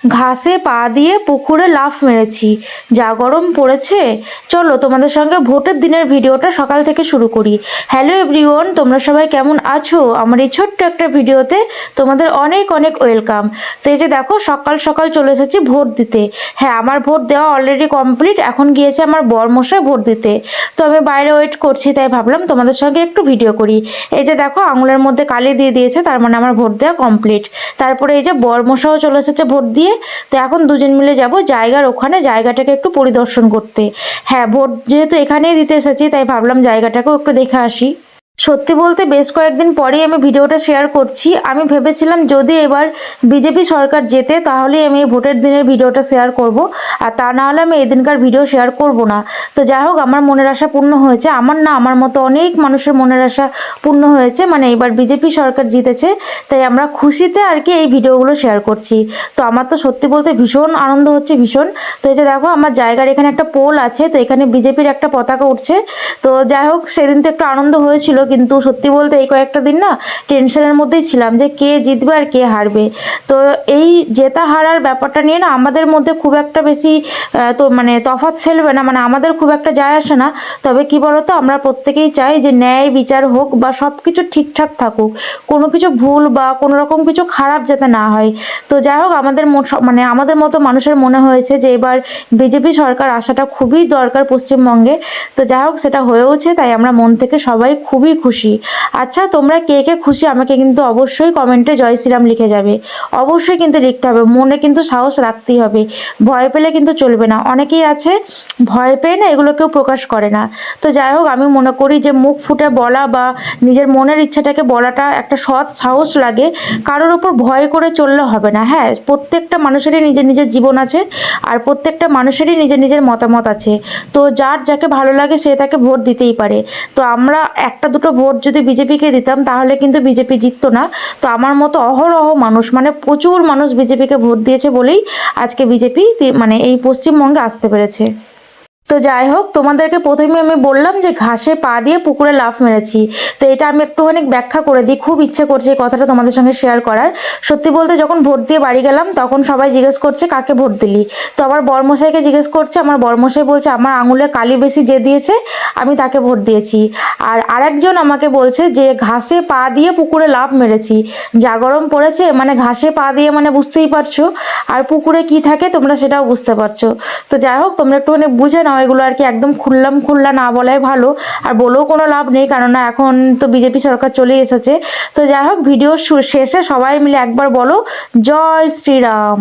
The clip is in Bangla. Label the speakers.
Speaker 1: ঘাসে পা দিয়ে পুকুরে লাফ মেরেছি, যা গরম পড়েছে। চলো তোমাদের সঙ্গে ভোটের দিনের ভিডিওটা সকাল থেকে শুরু করি। হ্যালো এভরিওয়ান, তোমরা সবাই কেমন আছো? আমার এই ছোট্ট একটা ভিডিওতে তোমাদের অনেক অনেক ওয়েলকাম। তো এই যে দেখো, সকাল সকাল চলে এসেছি ভোট দিতে। হ্যাঁ, আমার ভোট দেওয়া অলরেডি কমপ্লিট। এখন গিয়েছে আমার বরমশাই ভোট দিতে। তো আমি বাইরে ওয়েট করছি, তাই ভাবলাম তোমাদের সঙ্গে একটু ভিডিও করি। এই যে দেখো, আঙুলের মধ্যে কালি দিয়ে দিয়েছে, তার মানে আমার ভোট দেওয়া কমপ্লিট। তারপরে এই যে বরমশাও চলে এসেছে ভোট দিয়ে। তো এখন দুজন মিলে যাব জায়গার ওখানে, জায়গাটাকে একটু পরিদর্শন করতে। হ্যাঁ, ভোট যেহেতু এখানেই দিতে এসেছি, তাই ভাবলাম জায়গাটাকেও একটু দেখে আসি। সত্যি বলতে বেশ কয়েকদিন পরেই আমি ভিডিওটা শেয়ার করছি। আমি ভেবেছিলাম যদি এবার বিজেপি সরকার জেতে তাহলেই আমি এই ভোটের দিনের ভিডিওটা শেয়ার করব, আর তা না হলে আমি এদিনকার ভিডিও শেয়ার করব না। তো যাই হোক, আমার মনের আশা পূর্ণ হয়েছে। আমার না, আমার মতো অনেক মানুষের মনের আশা পূর্ণ হয়েছে। মানে এবার বিজেপি সরকার জিতেছে, তাই আমরা খুশিতে আর কি এই ভিডিওগুলো শেয়ার করছি। তো আমার তো সত্যি বলতে ভীষণ আনন্দ হচ্ছে, ভীষণ। তো এই যে দেখো, আমার জায়গার এখানে একটা পোল আছে, তো এখানে বিজেপির একটা পতাকা উঠছে। তো যাই হোক, সেদিন তো একটু আনন্দ হয়েছিল, কিন্তু সত্যি বলতে এই কয়েকটা দিন না টেনশনের মধ্যেই ছিলাম যে কে জিতবে আর কে হারবে। তো এই জেতা হারার ব্যাপারটা নিয়ে না আমাদের মধ্যে খুব একটা বেশি তো মানে তফাৎ ফেলবে না, মানে আমাদের খুব একটা যায় আসে না। তবে কি বলতো, আমরা প্রত্যেকেই চাই যে ন্যায় বিচার হোক বা সব কিছু ঠিকঠাক থাকুক, কোনো কিছু ভুল বা কোনো রকম কিছু খারাপ যাতে না হয়। তো যাই হোক, মানে আমাদের মতো মানুষের মনে হয়েছে যে এবার বিজেপি সরকার আসাটা খুবই দরকার পশ্চিমবঙ্গে। তো যাই হোক, সেটা হয়েওছে, তাই আমরা মন থেকে সবাই খুবই খুশি। আচ্ছা, তোমরা কে কে খুশি আমাকে কিন্তু অবশ্যই কমেন্টে জয় শ্রীরাম লিখে যাবে। অবশ্যই কিন্তু লিখতে হবে, মনে কিন্তু সাহস রাখতেই হবে। ভয় পেলে কিন্তু চলবে না। অনেকেই আছে ভয় পেয়ে না এগুলো কেউ প্রকাশ করে না। তো যাই হোক, আমি মনে করি যে মুখ ফুটে বলা বা নিজের মনের ইচ্ছাটাকে বলাটা একটা সৎ সাহস লাগে। কারোর ওপর ভয় করে চললে হবে না। হ্যাঁ, প্রত্যেকটা মানুষেরই নিজের নিজের জীবন আছে, আর প্রত্যেকটা মানুষেরই নিজের নিজের মতামত আছে। তো যার যাকে ভালো লাগে সে তাকে ভোট দিতেই পারে। তো আমরা একটা দুটো ভোট যদি বিজেপিকে দিতাম তাহলে কিন্তু বিজেপি জিততো না। তো আমার মতো অহরহ মানুষ, মানে প্রচুর মানুষ বিজেপিকে ভোট দিয়েছে বলেই আজকে বিজেপি মানে এই পশ্চিমবঙ্গে আসতে পেরেছে। তো যাই হোক, তোমাদেরকে প্রথমে আমি বললাম যে ঘাসে পা দিয়ে পুকুরে লাফ মেরেছি। তো এটা আমি একটুখানি ব্যাখ্যা করে দিই, খুব ইচ্ছে করছে এই কথাটা তোমাদের সঙ্গে শেয়ার করার। সত্যি বলতে যখন ভোট দিয়ে বাড়ি গেলাম তখন সবাই জিজ্ঞেস করছে কাকে ভোট দিলি। তো আমার বরমশাইকে জিজ্ঞেস করছে, আমার বরমশাই বলছে আমার আঙুলে কালি বেশি যে দিয়েছে আমি তাকে ভোট দিয়েছি। আর আরেকজন আমাকে বলছে যে ঘাসে পা দিয়ে পুকুরে লাফ মেরেছি, যা গরম পড়েছে। মানে ঘাসে পা দিয়ে মানে বুঝতেই পারছো, আর পুকুরে কি থাকে তোমরা সেটাও বুঝতে পারছো। তো যাই হোক, তোমরা একটুখানি বুঝে নাও এগুলো আর কি, একদম খুল্লা না বলাই ভালো। আর বলেও কোনো লাভ নেই, কেননা এখন তো বিজেপি সরকার চলে এসেছে। তো যাই হোক, ভিডিও শেষে সবাই মিলে একবার বলো জয় শ্রীরাম।